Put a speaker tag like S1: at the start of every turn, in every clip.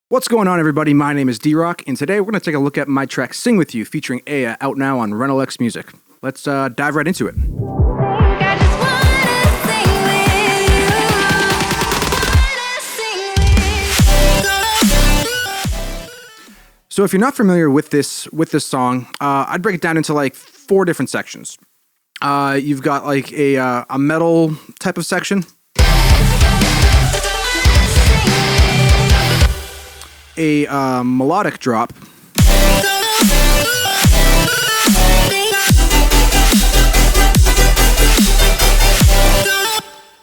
S1: What's going on, everybody? My name is Derocc, and today we're going to take a look at my track Sing With You featuring Aiya, out now on Melodic Music. Let's dive right into it. So if you're not familiar with this song, I'd break it down into like 4 different sections. You've got like a metal type of section, a melodic drop,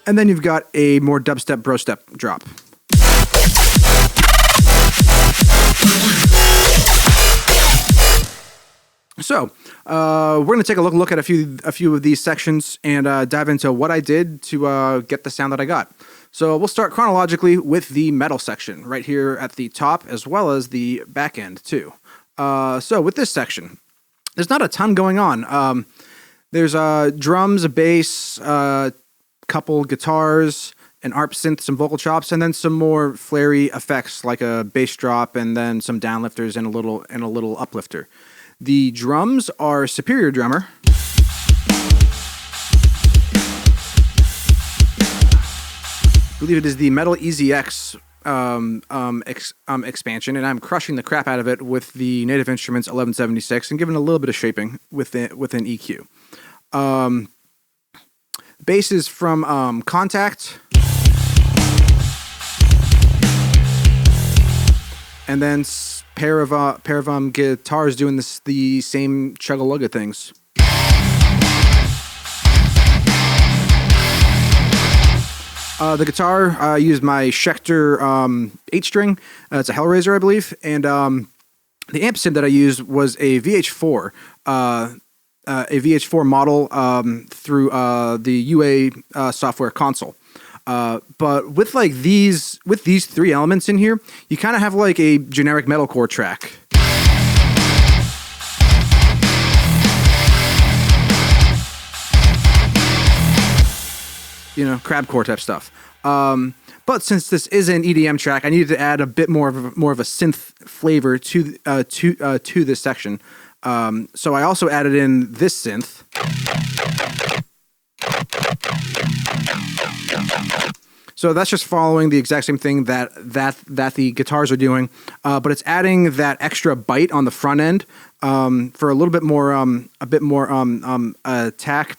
S1: and then you've got a more dubstep, brostep drop. So we're going to take a look at a few of these sections and dive into what I did to get the sound that I got. So we'll start chronologically with the metal section right here at the top, as well as the back end too. So with this section, there's not a ton going on. There's drums, a bass, couple guitars, an ARP synth, some vocal chops, and then some more flary effects like a bass drop, and then some downlifters and a little uplifter. The drums are Superior Drummer. I believe it is the Metal EZX expansion, and I'm crushing the crap out of it with the Native Instruments 1176 and giving it a little bit of shaping within EQ. Bass is from Contact. And then pair of guitars doing the same chugga-lugga things. The guitar, I used my Schecter 8-string. It's a Hellraiser, I believe. And the amp sim that I used was a VH4. A VH4 model through the UA software console. But with like these 3 elements in here, you kind of have like a generic metalcore track. You know, crabcore type stuff. But since this is an EDM track, I needed to add a bit more of a synth flavor to this section. So I also added in this synth. So that's just following the exact same thing that the guitars are doing, but it's adding that extra bite on the front end for a little bit more attack,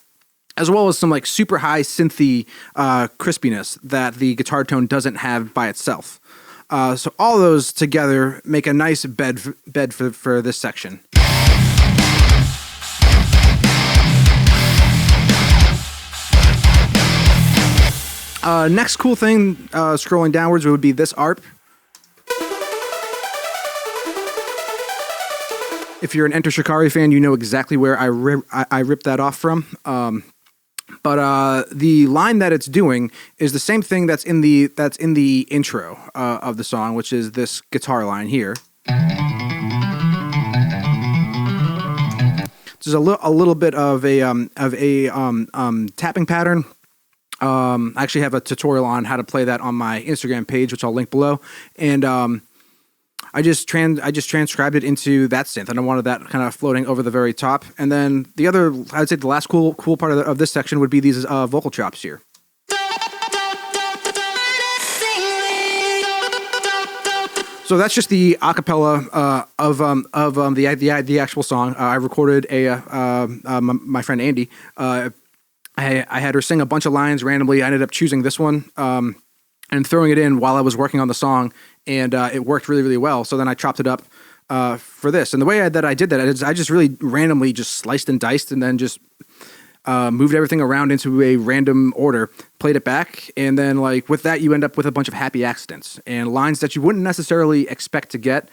S1: as well as some like super high synthy crispiness that the guitar tone doesn't have by itself. So all those together make a nice bed for this section. Next cool thing, scrolling downwards, would be this ARP. If you're an Enter Shikari fan, you know exactly where I ripped that off from. But the line that it's doing is the same thing that's in the intro of the song, which is this guitar line here. There's a little bit of a tapping pattern. I actually have a tutorial on how to play that on my Instagram page, which I'll link below. And I just transcribed it into that synth, and I wanted that kind of floating over the very top. And then the other, I'd say the last cool part of this section would be these vocal chops here. So that's just the acapella of the actual song. I recorded my friend Andy. I had her sing a bunch of lines randomly. I ended up choosing this one and throwing it in while I was working on the song, and it worked really, really well. So then I chopped it up for this. And the way that I did that is I just really randomly just sliced and diced and then just moved everything around into a random order, played it back, and then like with that you end up with a bunch of happy accidents and lines that you wouldn't necessarily expect to get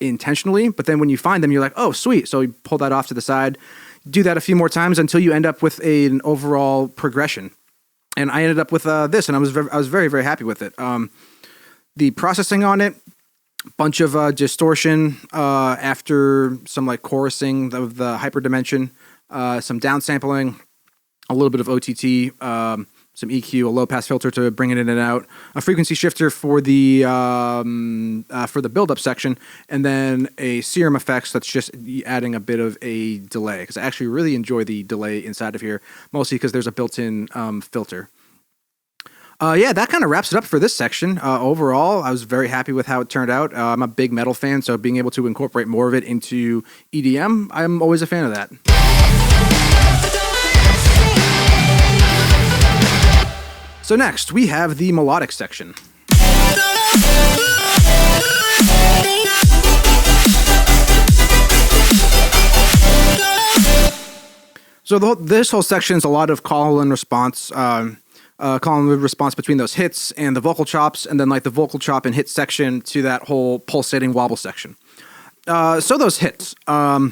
S1: intentionally, but then when you find them you're like, oh sweet, so you pull that off to the side. Do that a few more times until you end up with an overall progression. And I ended up with this, and I was very, very happy with it. The processing on it, bunch of distortion after some like chorusing of the hyperdimension, some downsampling, a little bit of OTT, EQ, a low pass filter to bring it in and out, a frequency shifter for the build-up section, and then a serum effects that's just adding a bit of a delay, because I actually really enjoy the delay inside of here, mostly because there's a built-in filter. Yeah, that kind of wraps it up for this section. Overall, I was very happy with how it turned out. I'm a big metal fan, so being able to incorporate more of it into EDM, I'm always a fan of that. So next, we have the melodic section. So this whole section is a lot of call and response. Calling the response between those hits and the vocal chops, and then like the vocal chop and hit section to that whole pulsating wobble section. So those hits. The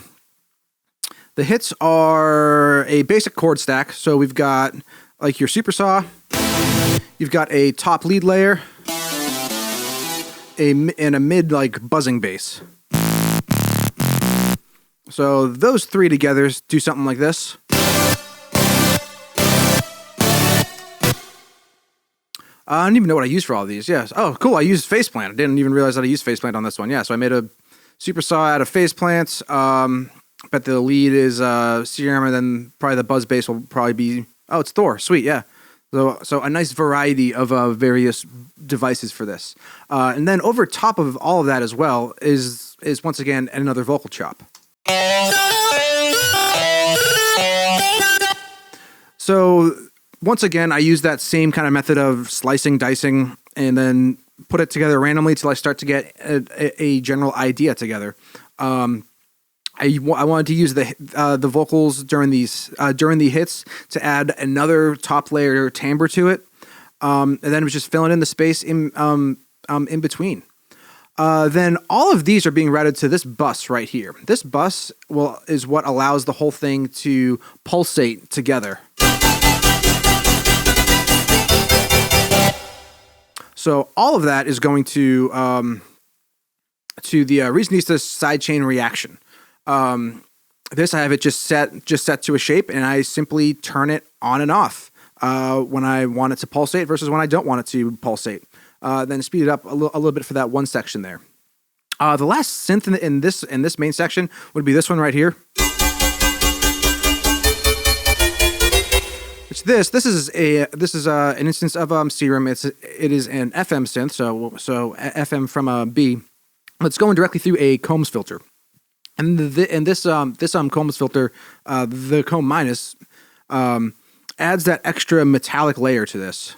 S1: hits are a basic chord stack. So we've got like your super saw, you've got a top lead layer, and a mid like buzzing bass. So those three together do something like this. I don't even know what I used for all of these. Yes. Oh, cool. I used faceplant. I didn't even realize that I used faceplant on this one. Yeah. So I made a super saw out of faceplants. But the lead is serum, and then probably the buzz bass will probably be. Oh, it's Thor. Sweet. Yeah. So a nice variety of various devices for this. And then over top of all of that as well is once again another vocal chop. So once again, I use that same kind of method of slicing, dicing, and then put it together randomly till I start to get a general idea together. I wanted to use the vocals during the hits to add another top layer timbre to it, and then it was just filling in the space in between. Then all of these are being routed to this bus right here. This bus is what allows the whole thing to pulsate together. So all of that is going to the Reasonista sidechain reaction. This I have it just set to a shape, and I simply turn it on and off when I want it to pulsate versus when I don't want it to pulsate. Then speed it up a little bit for that one section there. The last synth in this main section would be this one right here. This is an instance of Serum. It is an FM synth, so FM from B. It's going directly through a Combs filter, and this Combs filter, the Comb minus, adds that extra metallic layer to this.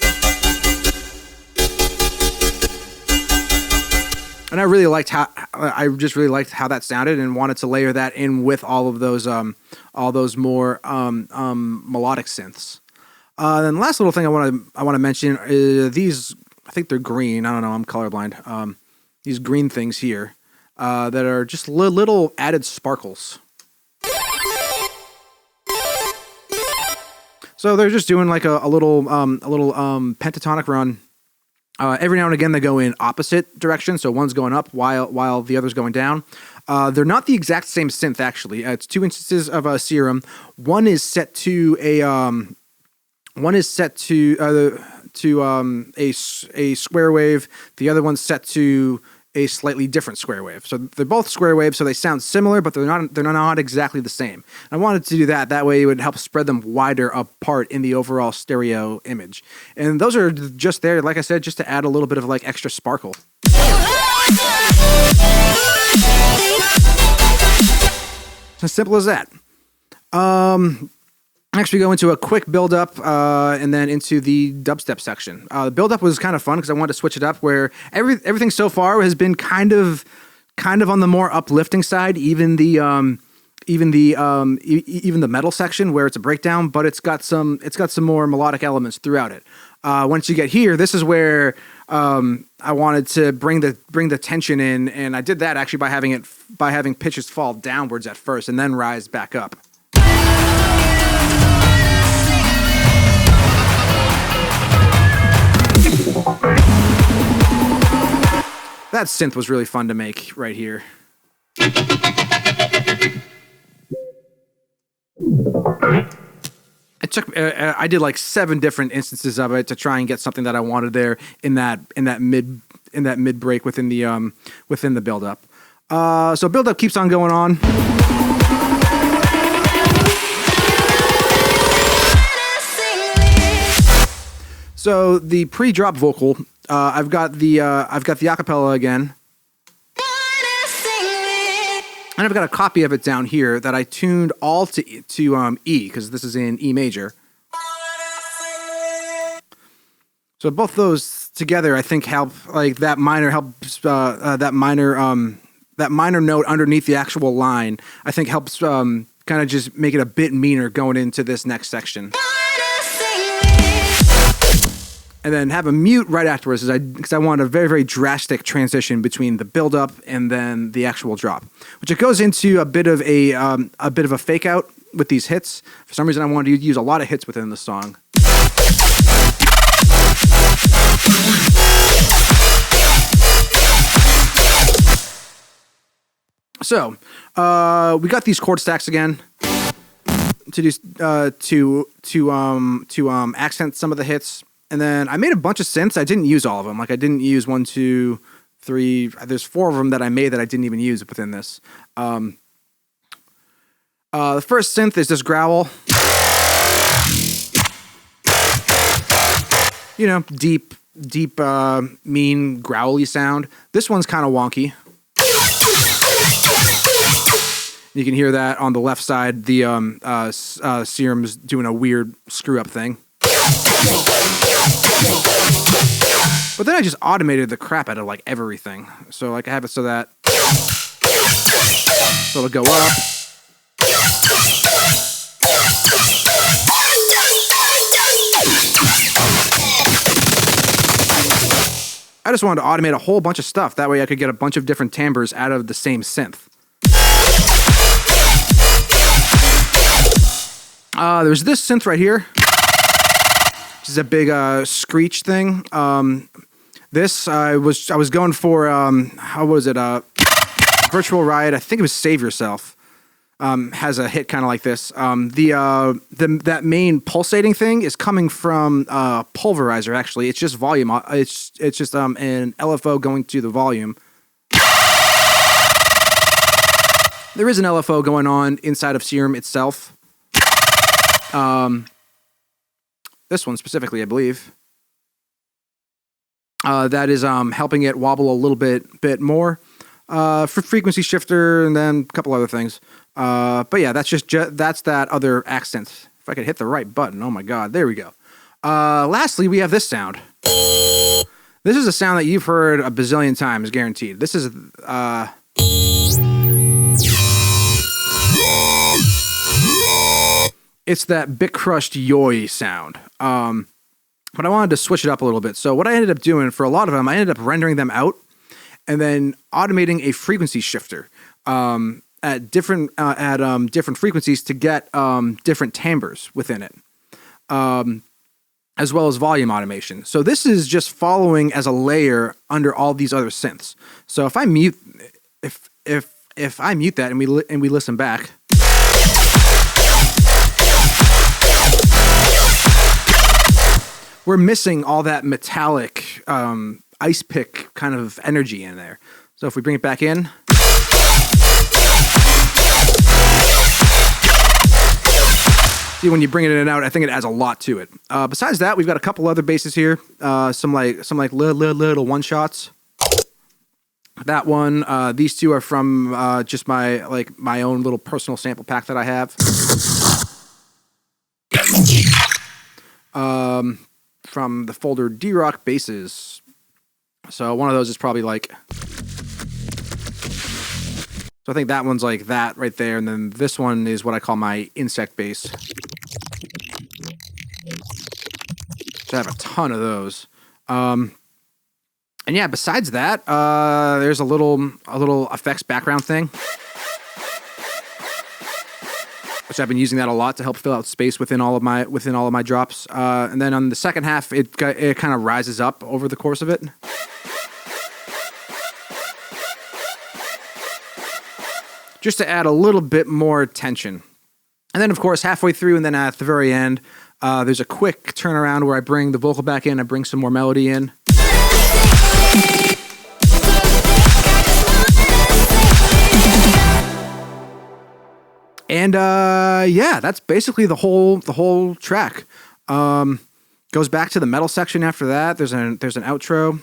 S1: And I just really liked how that sounded, and wanted to layer that in with all those more melodic synths. Then the last little thing I want to mention is these. I think they're green. I don't know. I'm colorblind. These green things here that are just little added sparkles. So they're just doing like a little pentatonic run. Every now and again, they go in opposite directions. So one's going up while the other's going down. They're not the exact same synth, actually. It's two instances of a Serum. One is set to a square wave. The other one's set to a slightly different square wave. So they're both square waves, so they sound similar, but they're not exactly the same. I wanted to do that. That way it would help spread them wider apart in the overall stereo image. And those are just there, like I said, just to add a little bit of like extra sparkle. It's as simple as that. Next, we go into a quick build-up and then into the dubstep section. The build-up was kind of fun because I wanted to switch it up where everything so far has been kind of on the more uplifting side, even the metal section where it's a breakdown, but it's got some more melodic elements throughout it. Once you get here, this is where I wanted to bring the tension in, and I did that actually by having pitches fall downwards at first and then rise back up. That synth was really fun to make right here. I it took I did like 7 different instances of it to try and get something that I wanted there in that mid break within the build up. So build up keeps on going on. So the pre-drop vocal, I've got the acapella again. And I've got a copy of it down here that I tuned all to E, because this is in E major. So both those together, I think, help, like that minor helps that minor note underneath the actual line, I think helps kind of just make it a bit meaner going into this next section. And then have a mute right afterwards, because I want a very, very drastic transition between the build up and then the actual drop, which it goes into a bit of a fake out with these hits. For some reason, I wanted to use a lot of hits within the song. So we got these chord stacks again to do to accent some of the hits. And then I made a bunch of synths. I didn't use all of them. Like I didn't use 1, 2, 3. There's 4 of them that I made that I didn't even use within this. The first synth is this growl. You know, deep, mean, growly sound. This one's kind of wonky. You can hear that on the left side. The Serum's doing a weird screw-up thing. But then I just automated the crap out of like everything. So like I have it so that it'll go up. I just wanted to automate a whole bunch of stuff. That way I could get a bunch of different timbres out of the same synth. There's this synth right here. This is a big screech thing. This I was going for how was it? Virtual Riot. I think it was Save Yourself. Has a hit kind of like this. That main pulsating thing is coming from Pulverizer. Actually, it's just volume. It's just an LFO going to the volume. There is an LFO going on inside of Serum itself. This one specifically, I believe. That is helping it wobble a little bit more. For frequency shifter and then a couple other things. But yeah, that's that's that other accent. If I could hit the right button, oh my god, there we go. Lastly, we have this sound. This is a sound that you've heard a bazillion times, guaranteed. This is it's that bit crushed yoy sound. But I wanted to switch it up a little bit. So what I ended up doing for a lot of them, I ended up rendering them out and then automating a frequency shifter at different frequencies to get different timbres within it, as well as volume automation. So this is just following as a layer under all these other synths. So if I mute if I mute that and we listen back. We're missing all that metallic ice pick kind of energy in there. So if we bring it back in. See, when you bring it in and out, I think it adds a lot to it. Besides that, we've got a couple other basses here. Some little one shots. That one, these two are from just my own little personal sample pack that I have. From the folder Derocc basses. So one of those is probably like, so I think that one's like that right there, and then this one is what I call my insect bass. So I have a ton of those. And yeah, besides that, there's a little effects background thing, which I've been using that a lot to help fill out space within all of my drops. And then on the second half, it kind of rises up over the course of it. Just to add a little bit more tension. And then, of course, halfway through and then at the very end, there's a quick turnaround where I bring the vocal back in, I bring some more melody in. And yeah, that's basically the whole track. Goes back to the metal section after that. There's an outro.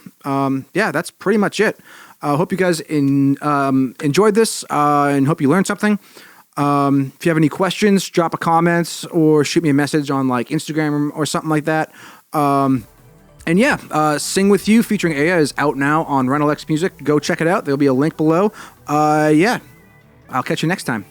S1: Yeah, that's pretty much it. I hope you guys enjoyed this and hope you learned something. If you have any questions, drop a comment or shoot me a message on like Instagram or something like that. And yeah, Sing With You featuring Aiya is out now on Rental X Music. Go check it out. There'll be a link below. Yeah, I'll catch you next time.